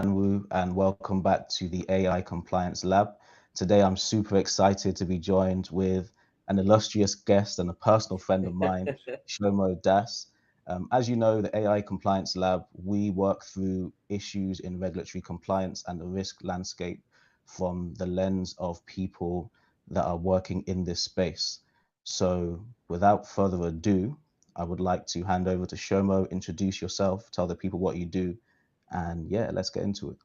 Anwu, and welcome back to the AI Compliance Lab. Today, I'm super excited to be joined with an illustrious guest and a personal friend of mine, Shlomo Das. As you know, the AI Compliance Lab, we work through issues in regulatory compliance and the risk landscape from the lens of people that are working in this space. So, without further ado, I would like to hand over to Shomo, introduce yourself, tell the people what you do, and yeah, let's get into it.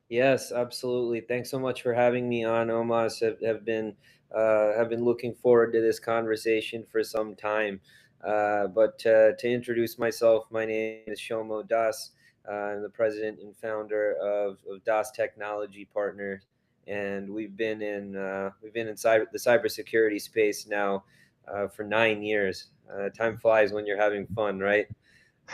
Yes, absolutely. Thanks so much for having me on, Omas. Have been looking forward to this conversation for some time. But to introduce myself, my name is Shomo Das. I'm the president and founder of Das Technology Partners, and we've been in the cybersecurity space now for 9 years. Time flies when you're having fun, right?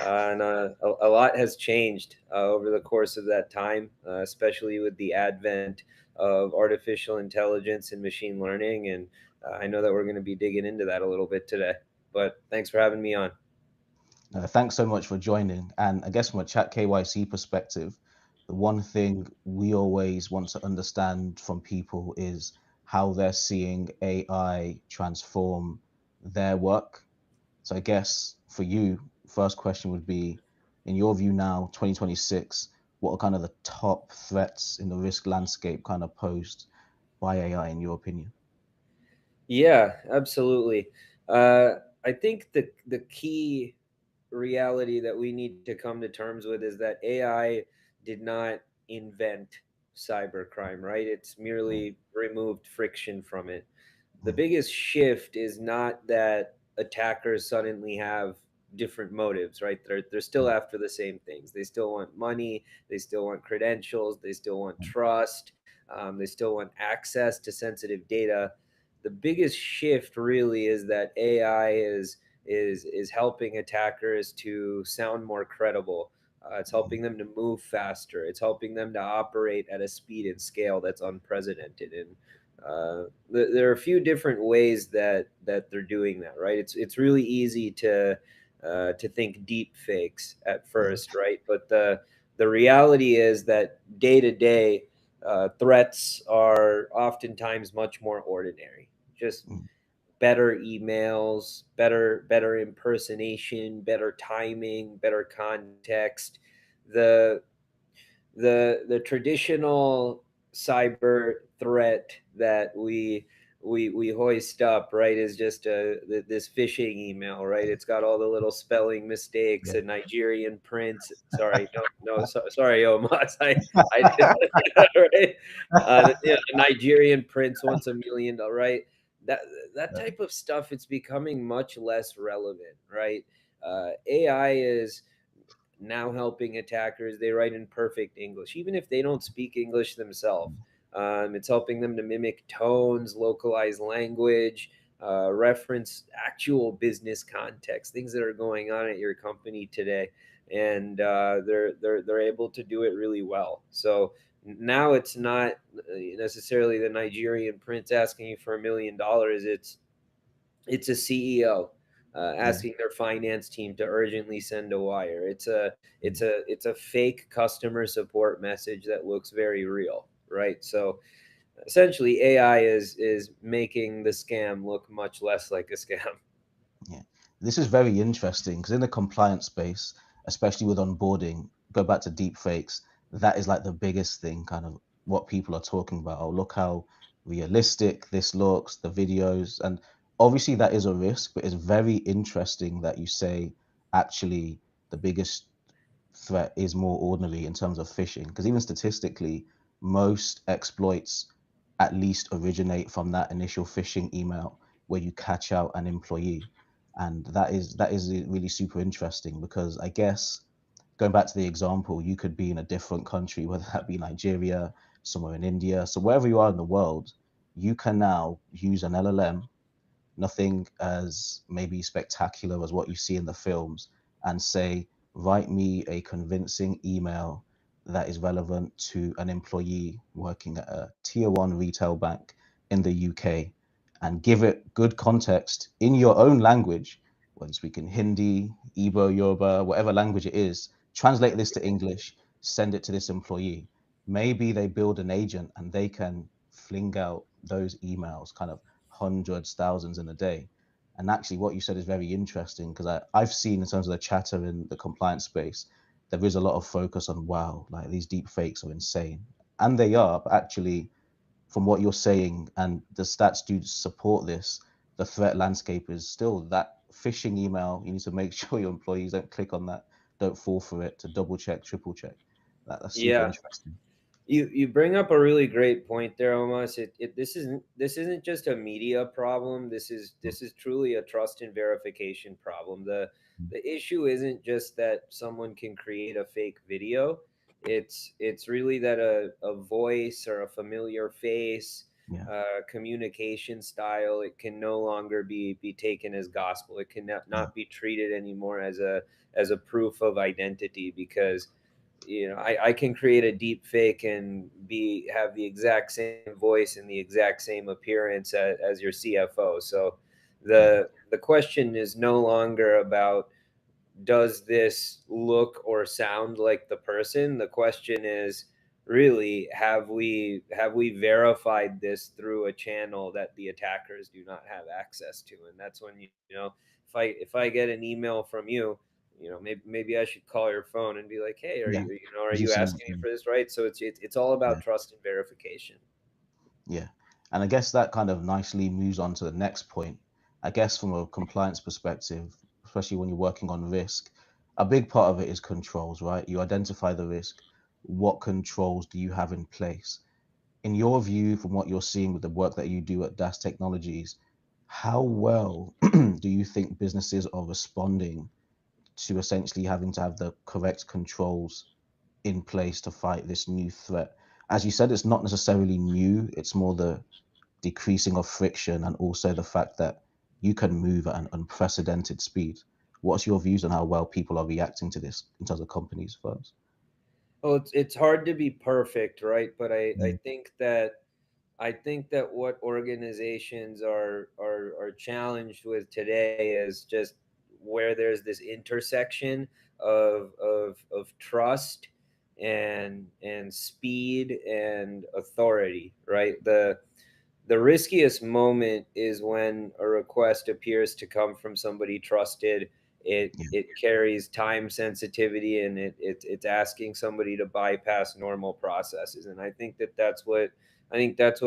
And a lot has changed over the course of that time, especially with the advent of artificial intelligence and machine learning. And I know that we're going to be digging into that a little bit today. But thanks for having me on. Thanks so much for joining. And I guess from a chat KYC perspective, the one thing we always want to understand from people is how they're seeing AI transform their work. So I guess for you, first question would be, in your view now, 2026, what are kind of the top threats in the risk landscape kind of posed by AI in your opinion? Yeah, absolutely. Uh, I think the key reality that we need to come to terms with is that AI did not invent cybercrime, right? It's Mm, merely removed friction from it. The mm, biggest shift is not that attackers suddenly have different motives, right? They're still mm, after the same things. They still want money, they still want credentials, they still want mm, trust, they still want access to sensitive data. The biggest shift really is that AI is helping attackers to sound more credible. It's mm, helping them to move faster. It's helping them to operate at a speed and scale that's unprecedented. And there are a few different ways that they're doing that, right? It's really easy to think deep fakes at mm, first, right? But the reality is that day to day threats are oftentimes much more ordinary. Just mm, better emails, better impersonation, better timing, better context. The the traditional cyber threat that we hoist up, right, is just this phishing email, right? It's got all the little spelling mistakes, yeah. a Nigerian prince. Sorry, no, sorry, Omas. I did right. A Nigerian prince wants $1 million, right? That that Yeah. type of stuff. It's becoming much less relevant, right? AI is now helping attackers. They write in perfect English, even if they don't speak English themselves. It's helping them to mimic tones, localize language, reference actual business context, things that are going on at your company today, and they're able to do it really well. So now it's not necessarily the Nigerian prince asking you for $1 million. It's a CEO Yeah. asking their finance team to urgently send a wire. Mm. It's a fake customer support message that looks very real, right? So essentially, AI is making the scam look much less like a scam. Yeah, this is very interesting because in the compliance space, especially with onboarding, go back to deep fakes, that is like the biggest thing, kind of what people are talking about. Oh, look how realistic this looks, the videos. And obviously, that is a risk, but it's very interesting that you say actually the biggest threat is more ordinary in terms of phishing. Because even statistically, most exploits at least originate from that initial phishing email where you catch out an employee. And that is really super interesting because I guess going back to the example, you could be in a different country, whether that be Nigeria, somewhere in India. So wherever you are in the world, you can now use an LLM, nothing as maybe spectacular as what you see in the films, and say, write me a convincing email that is relevant to an employee working at a tier one retail bank in the UK and give it good context in your own language, whether speaking Hindi, Igbo, Yoruba, whatever language it is, translate this to English send it to this employee. Maybe they build an agent and they can fling out those emails, kind of hundreds, thousands in a day. And actually, what you said is very interesting because I've seen in terms of the chatter in the compliance space, there is a lot of focus on, wow, like these deep fakes are insane. And they are, but actually, from what you're saying, and the stats do support this, the threat landscape is still that phishing email. You need to make sure your employees don't click on that, don't fall for it, to double check, triple check. That's super Yeah. interesting. You bring up a really great point there, Almost. This isn't just a media problem. This is truly a trust and verification problem. The issue isn't just that someone can create a fake video. It's really that a voice or a familiar face, Yeah, communication style, it can no longer be taken as gospel. It can yeah, not be treated anymore as a proof of identity, because I can create a deep fake and have the exact same voice and the exact same appearance as your CFO. So yeah, the question is no longer about, does this look or sound like the person? The question is, really, have we verified this through a channel that the attackers do not have access to? And that's when, if I get an email from you, maybe I should call your phone and be like, hey, are yeah. you Is this asking me for this, right? So it's all yeah, about trust and verification. yeah. And I guess that kind of nicely moves on to the next point. I guess from a compliance perspective, especially when you're working on risk, a big part of it is controls, right? You identify the risk. What controls do you have in place? In your view, from what you're seeing with the work that you do at DAS Technologies, how well do you think businesses are responding to essentially having to have the correct controls in place to fight this new threat? As you said, it's not necessarily new, it's more the decreasing of friction and also the fact that you can move at an unprecedented speed. What's your views on how well people are reacting to this in terms of companies, firms? Well, it's hard to be perfect, right? But I, Yeah, I think that I think that what organizations are challenged with today is just where there's this intersection of trust and speed and authority, right? The riskiest moment is when a request appears to come from somebody trusted. it yeah, it carries time sensitivity, and it's asking somebody to bypass normal processes. And I think that's what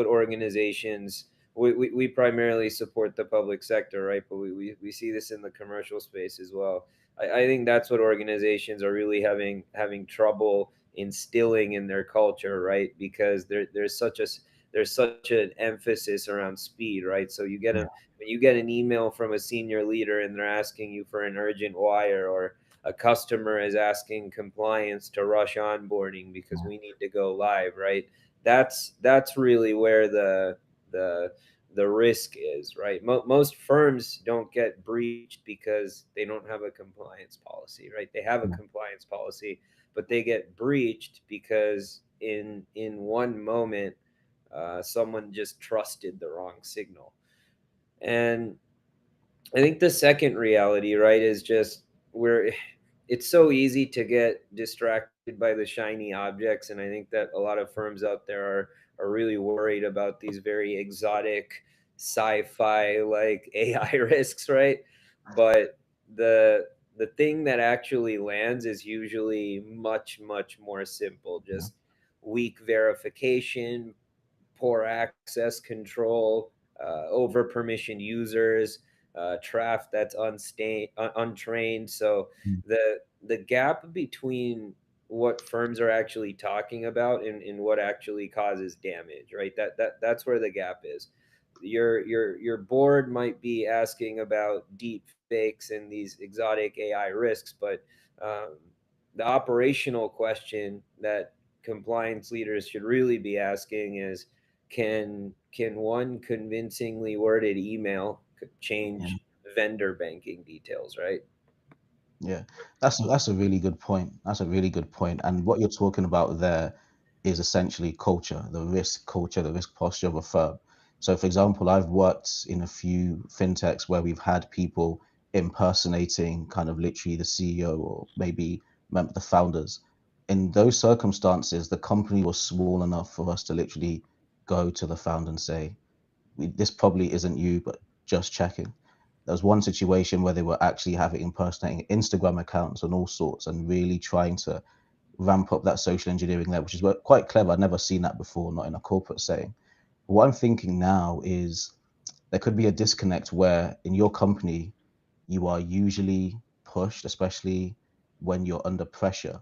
organizations, we primarily support the public sector, right? But we see this in the commercial space as well. I think that's what organizations are really having trouble instilling in their culture, right? Because there's such an emphasis around speed, right? So yeah, when you get an email from a senior leader and they're asking you for an urgent wire, or a customer is asking compliance to rush onboarding because yeah, we need to go live, right? That's really where the the risk is, right? Most firms don't get breached because they don't have a compliance policy, right? They have a yeah, compliance policy, but they get breached because in one moment, someone just trusted the wrong signal. And I think the second reality, right, is just where it's so easy to get distracted by the shiny objects. And I think that a lot of firms out there are really worried about these very exotic sci-fi like AI risks, right? But the thing that actually lands is usually much, much more simple. yeah, Just weak verification, poor access control, over permissioned users, traf that's untrained. So mm, the gap between what firms are actually talking about and what actually causes damage, right? That's where the gap is. Your board might be asking about deep fakes and these exotic AI risks, but um, the operational question that compliance leaders should really be asking is, can one convincingly worded email yeah. change vendor banking details, right? Yeah, that's a really good point. That's a really good point. And what you're talking about there is essentially culture, the risk culture, the risk posture of a firm. So, for example, I've worked in a few fintechs where we've had people impersonating kind of literally the CEO or maybe the founders. In those circumstances, the company was small enough for us to literally go to the founder and say, this probably isn't you, but just checking. There was one situation where they were actually having impersonating Instagram accounts and all sorts and really trying to ramp up that social engineering there, which is quite clever. I'd never seen that before, not in a corporate setting. What I'm thinking now is there could be a disconnect where in your company, you are usually pushed, especially when you're under pressure.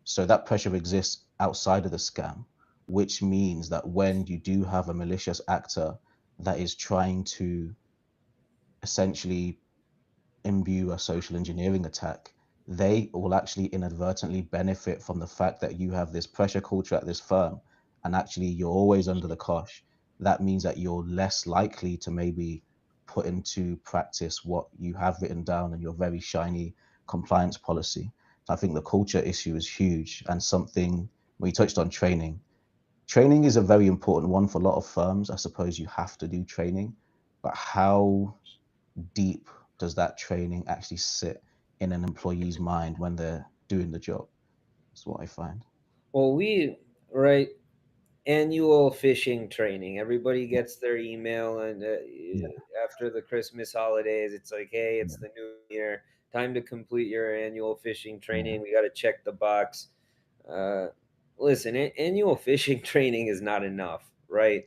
So that pressure exists outside of the scam, which means that when you do have a malicious actor that is trying to essentially imbue a social engineering attack, they will actually inadvertently benefit from the fact that you have this pressure culture at this firm and actually you're always under the cosh. That means that you're less likely to maybe put into practice what you have written down in your very shiny compliance policy. So I think the culture issue is huge and something we touched on training. Training is a very important one for a lot of firms. I suppose you have to do training, but how deep does that training actually sit in an employee's mind when they're doing the job? That's what I find. Well, we right annual fishing training. Everybody gets their email, and Yeah, after the Christmas holidays, it's like, hey, yeah, it's the new year, time to complete your annual fishing yeah. training. We got to check the box. Uh, Listen, annual fishing training is not enough, right?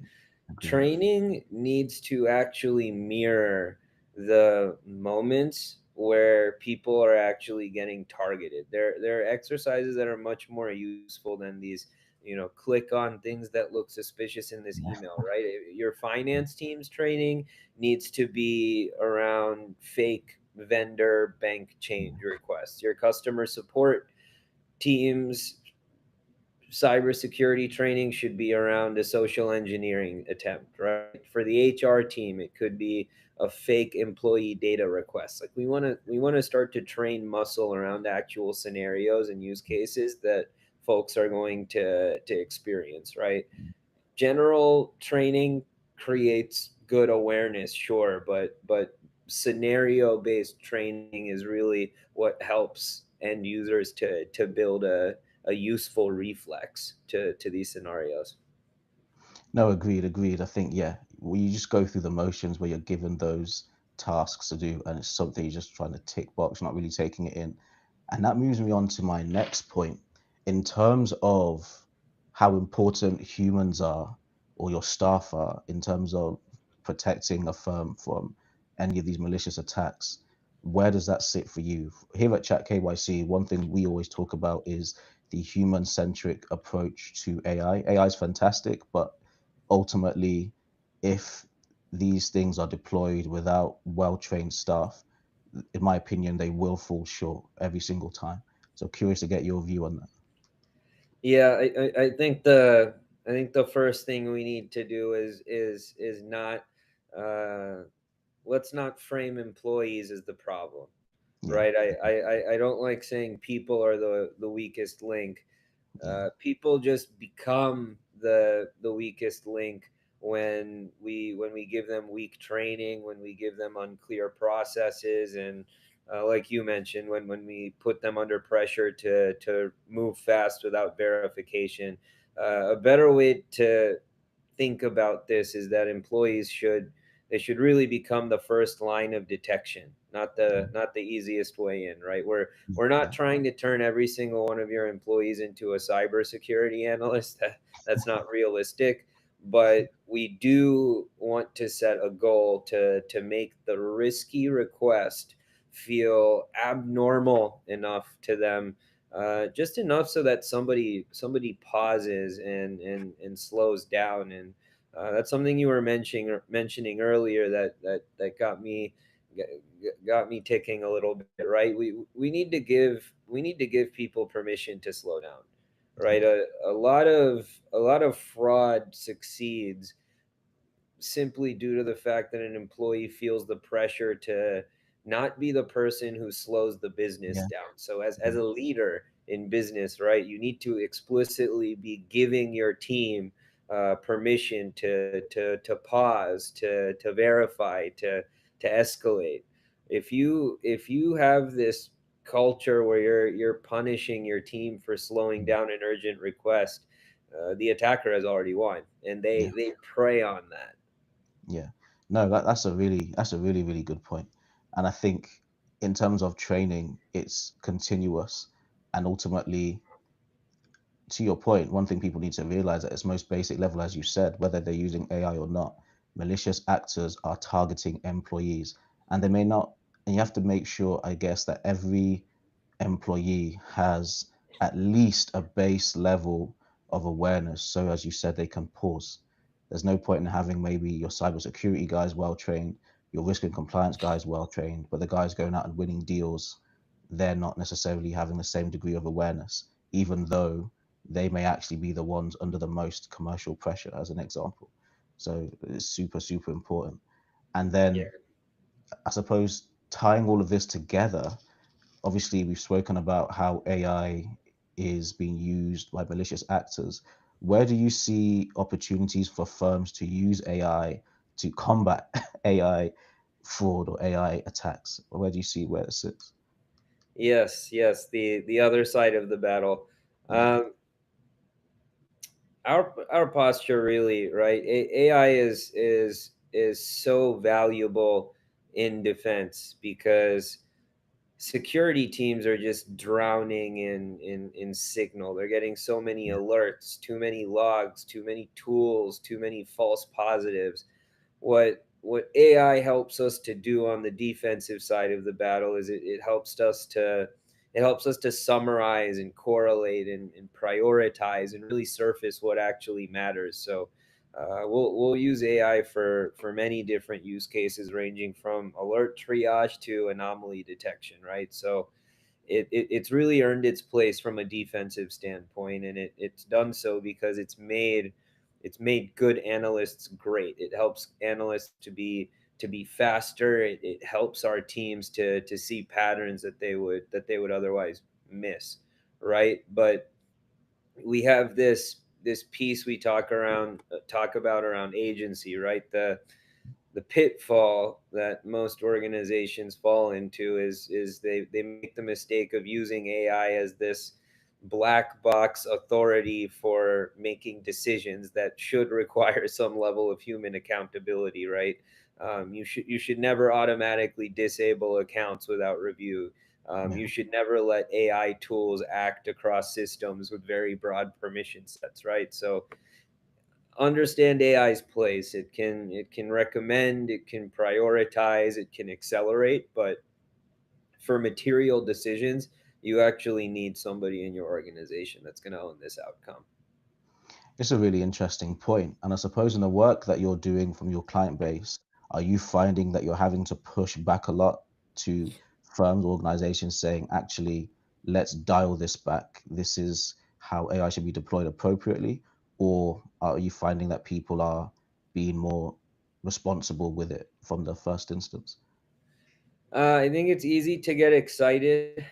Agreed. Training needs to actually mirror the moments where people are actually getting targeted. There are exercises that are much more useful than these, click on things that look suspicious in this Yeah, email, right? Your finance team's training needs to be around fake vendor bank change requests. Your customer support teams cybersecurity training should be around a social engineering attempt, right? For the HR team, it could be a fake employee data request. Like we want to start to train muscle around actual scenarios and use cases that folks are going to experience, right? General training creates good awareness, sure, but scenario based training is really what helps end users to build a useful reflex to these scenarios. no, agreed, agreed. I think, yeah, you just go through the motions where you're given those tasks to do, and it's something you're just trying to tick box, not really taking it in. And that moves me on to my next point. In terms of how important humans are or your staff are in terms of protecting a firm from any of these malicious attacks, where does that sit for you? Here at Chat KYC, one thing we always talk about is the human centric approach to AI. AI is fantastic, but ultimately, if these things are deployed without well trained staff, in my opinion, they will fall short every single time. So curious to get your view on that. Yeah, I think the first thing we need to do is not uh, let's not frame employees as the problem, Yeah, right? I don't like saying people are the weakest link. yeah, People just become the weakest link when we give them weak training, when we give them unclear processes, and like you mentioned, when we put them under pressure to move fast without verification. A better way to think about this is that employees should really become the first line of detection, not the easiest way in, right? We're not yeah, trying to turn every single one of your employees into a cybersecurity analyst. That's not realistic, but we do want to set a goal to make the risky request feel abnormal enough to them, just enough so that somebody pauses and slows down. And that's something you were mentioning earlier that got me ticking a little bit, right? We need to give people permission to slow down, yeah, right? A lot of fraud succeeds simply due to the fact that an employee feels the pressure to not be the person who slows the business yeah, down. So as a leader in business, right, you need to explicitly be giving your team permission to pause, to verify, to escalate. If you have this culture where you're punishing your team for slowing Mm. down an urgent request, the attacker has already won, and Yeah, they prey on that. yeah. No, that's a really really good point. And I think in terms of training, it's continuous, and ultimately, to your point, one thing people need to realize at its most basic level, as you said, whether they're using AI or not, malicious actors are targeting employees, and they may not. And you have to make sure, I guess, that every employee has at least a base level of awareness. So, as you said, they can pause. There's no point in having maybe your cybersecurity guys well trained, your risk and compliance guys well trained, but the guys going out and winning deals, they're not necessarily having the same degree of awareness, even though they may actually be the ones under the most commercial pressure, as an example. So it's super, super important. And Yeah. then I suppose tying all of this together, obviously we've spoken about how AI is being used by malicious actors. Where do you see opportunities for firms to use AI to combat AI fraud or AI attacks? Where do you see where it sits? Yes, yes, the other side of the battle. Yeah, Um, our posture really, right? AI is so valuable in defense because security teams are just drowning in signal. They're getting so many yeah, alerts, too many logs, too many tools, too many false positives. What AI helps us to do on the defensive side of the battle is it helps us to summarize and correlate and prioritize and really surface what actually matters. So we'll use AI for many different use cases, ranging from alert triage to anomaly detection. Right. So it's really earned its place from a defensive standpoint, and it's done so because it's made good analysts great. It helps analysts to be faster. It helps our teams to see patterns that they would otherwise miss, right? But we have this piece we talk about around agency, right? The pitfall that most organizations fall into is they make the mistake of using AI as this black box authority for making decisions that should require some level of human accountability, right? You should never automatically disable accounts without review. yeah. You should never let AI tools act across systems with very broad permission sets, right? So understand AI's place. It can recommend, it can prioritize, it can accelerate, but for material decisions, you actually need somebody in your organization that's going to own this outcome. It's a really interesting point. And I suppose in the work that you're doing from your client base, are you finding that you're having to push back a lot to firms, organizations saying, actually, let's dial this back? This is how AI should be deployed appropriately? Or are you finding that people are being more responsible with it from the first instance? I think it's easy to get excited,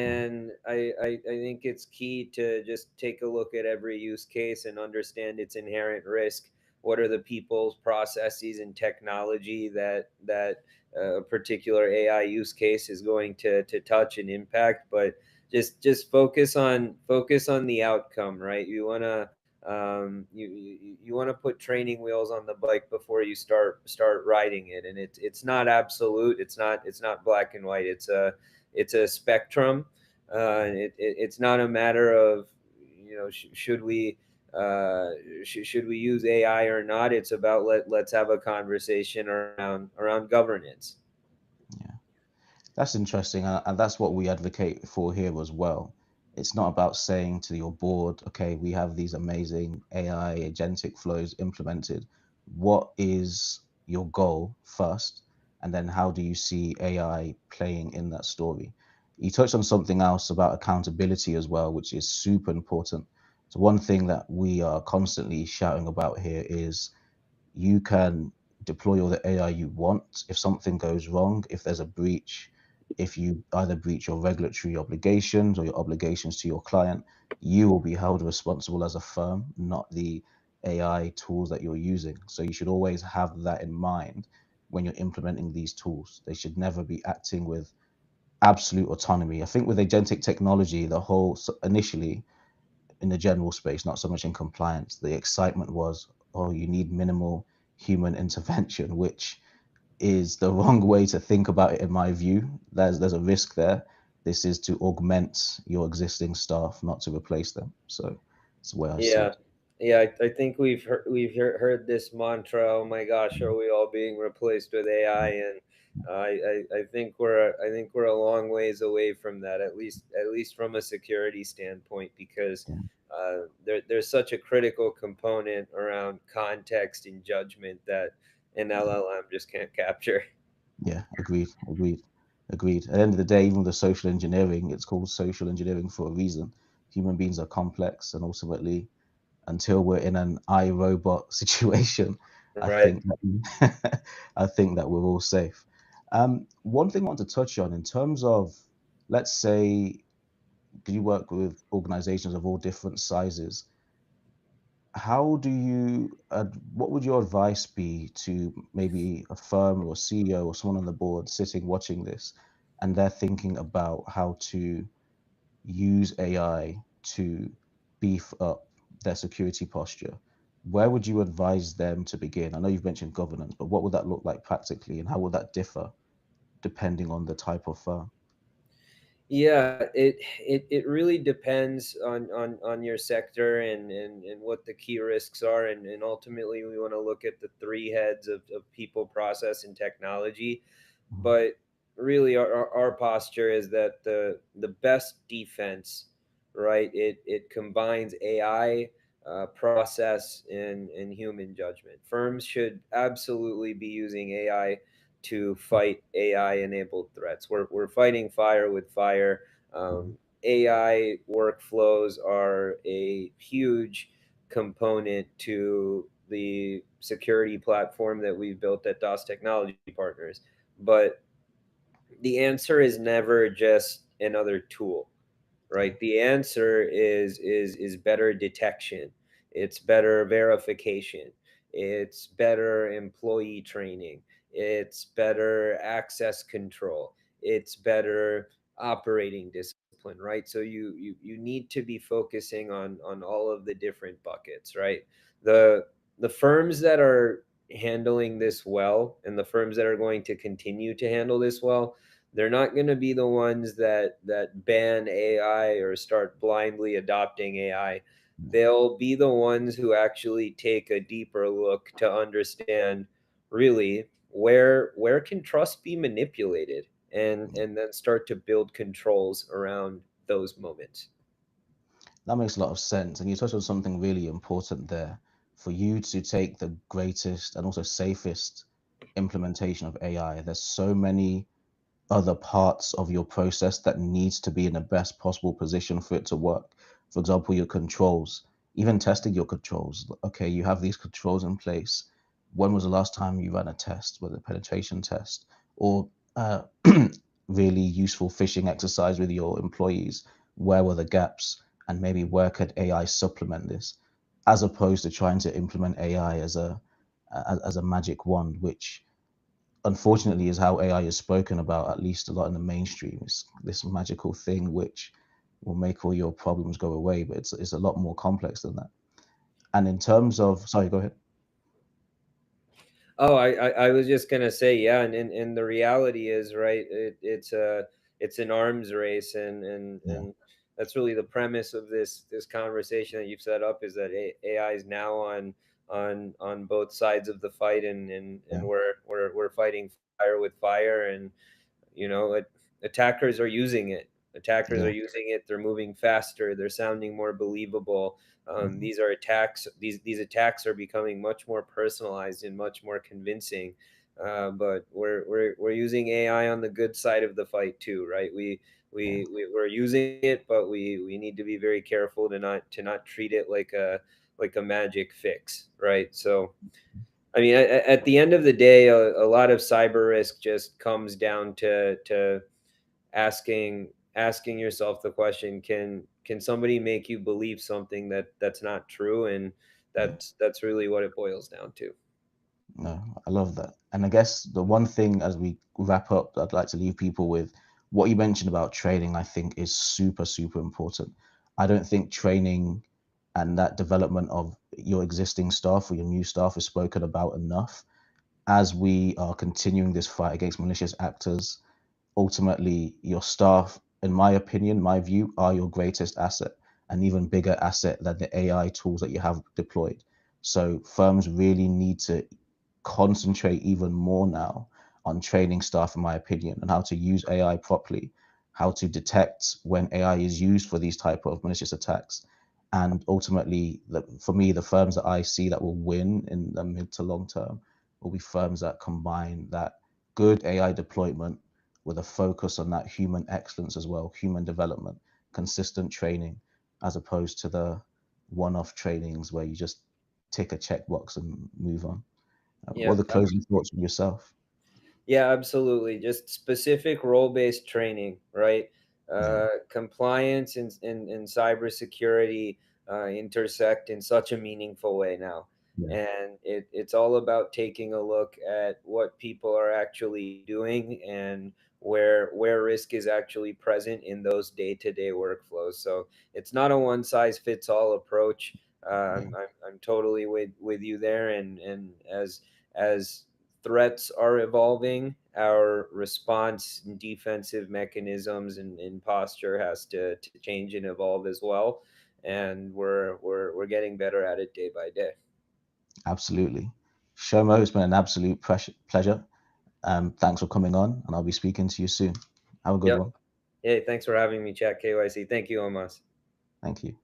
Mm. and I think it's key to just take a look at every use case and understand its inherent risk. What are the people's processes and technology that a particular AI use case is going to touch and impact? But just focus on the outcome, right? You want to put training wheels on the bike before you start riding it, and it's not absolute. It's not black and white. It's a spectrum. It's not a matter of should we should we use AI or not. It's about let's have a conversation around governance. Yeah. That's interesting, and that's what we advocate for here as well. It's not about saying to your board, okay, we have these amazing AI agentic flows implemented. What is your goal first? And then how do you see AI playing in that story? You touched on something else about accountability as well, which is super important. So, one thing that we are constantly shouting about here is you can deploy all the AI you want. If something goes wrong, if there's a breach, if you either breach your regulatory obligations or your obligations to your client, you will be held responsible as a firm, not the AI tools that you're using. So you should always have that in mind when you're implementing these tools. They should never be acting with absolute autonomy. I think with agentic technology, the whole initially in the general space, not so much in compliance, the excitement was, oh, you need minimal human intervention, which is the wrong way to think about it in my view. There's a risk there. This is to augment your existing staff, not to replace them. So it's the way I see Yeah, it. yeah. I think we've heard this mantra. Oh my gosh, are we all being replaced with AI? And I think we're a long ways away from that. At least from a security standpoint, because Yeah, there's such a critical component around context and judgment that an LLM just can't capture. yeah, agreed, agreed, agreed. At the end of the day, even the social engineering, it's called social engineering for a reason. Human beings are complex, and ultimately, until we're in an iRobot situation, I Right. think I think that we're all safe. One thing I want to touch on in terms of, let's say, because you work with organizations of all different sizes, how do you, what would your advice be to maybe a firm or a CEO or someone on the board sitting watching this, and they're thinking about how to use AI to beef up their security posture? Where would you advise them to begin? I know you've mentioned governance, but what would that look like practically, and how would that differ depending on the type of firm? Yeah, it really depends on your sector and what the key risks are, and ultimately we want to look at the three heads of people, process, and technology. Mhm. But really, our posture is that the best defense, right? It combines AI, process, and human judgment. Firms should absolutely be using AI to fight AI enabled threats. We're fighting fire with fire. Mhm. AI workflows are a huge component to the security platform that we've built at DOS Technology Partners. But the answer is never just another tool, Yeah. right? The answer is better detection. It's better verification. It's better employee training. It's better access control. It's better operating discipline, right? So you need to be focusing on all of the different buckets, right? The the firms that are handling this well, and the firms that are going to continue to handle this well, they're not going to be the ones that ban AI or start blindly adopting AI. They'll be the ones who actually take a deeper look to understand really where can trust be manipulated, and then start to build controls around those moments. That makes a lot of sense. And you touched on something really important there. For you to take the greatest and also safest implementation of AI, there's so many other parts of your process that needs to be in the best possible position for it to work. For example, your controls, even testing your controls. Okay, you have these controls in place. When was the last time you ran a test, whether a penetration test or really useful phishing exercise with your employees? Where were the gaps? And maybe where could AI supplement this, as opposed to trying to implement AI as a magic wand, which unfortunately is how AI is spoken about, at least a lot in the mainstream. It's this magical thing which will make all your problems go away, but it's a lot more complex than that. And in terms of, sorry, go ahead. Oh, I was just gonna say, yeah, and the reality is, right, it's an arms race, and Yeah, and that's really the premise of this conversation that you've set up, is that AI is now on both sides of the fight, and yeah, we're fighting fire with fire, and attackers are using it. Attackers yeah, are using it. They're moving faster. They're sounding more believable. mhm, These are attacks. These attacks are becoming much more personalized and much more convincing. But we're using AI on the good side of the fight too, right? yeah, We're using it, but we need to be very careful to not treat it like a magic fix, right? So I mean, at the end of the day, a lot of cyber risk just comes down to asking yourself the question: can somebody make you believe something that's not true? And yeah. that's really what it boils down to. No, I love that. And I guess the one thing as we wrap up, that I'd like to leave people with, what you mentioned about training, I think, is super, super important. I don't think training and that development of your existing staff or your new staff is spoken about enough. As we are continuing this fight against malicious actors, ultimately your staff, in my opinion, my view, are your greatest asset, an even bigger asset than the AI tools that you have deployed. So firms really need to concentrate even more now on training staff, in my opinion, and how to use AI properly, how to detect when AI is used for these type of malicious attacks. And ultimately, for me, the firms that I see that will win in the mid to long term will be firms that combine that good AI deployment with a focus on that human excellence as well, human development, consistent training, as opposed to the one-off trainings where you just tick a checkbox and move on. What are Yeah. the closing thoughts from yourself? Yeah, absolutely. Just specific role-based training, right? Yeah, Compliance and cybersecurity intersect in such a meaningful way now. yeah, And it's all about taking a look at what people are actually doing and where risk is actually present in those day-to-day workflows. So it's not a one-size-fits-all approach. yeah, I'm totally with you there. And as threats are evolving, our response and defensive mechanisms and posture has to change and evolve as well. And we're getting better at it day by day. absolutely. Shomo, it's been an absolute pleasure. Thanks for coming on, and I'll be speaking to you soon. Have a good Yep. one. Hey, thanks for having me, chat KYC. Thank you, Omas. Thank you.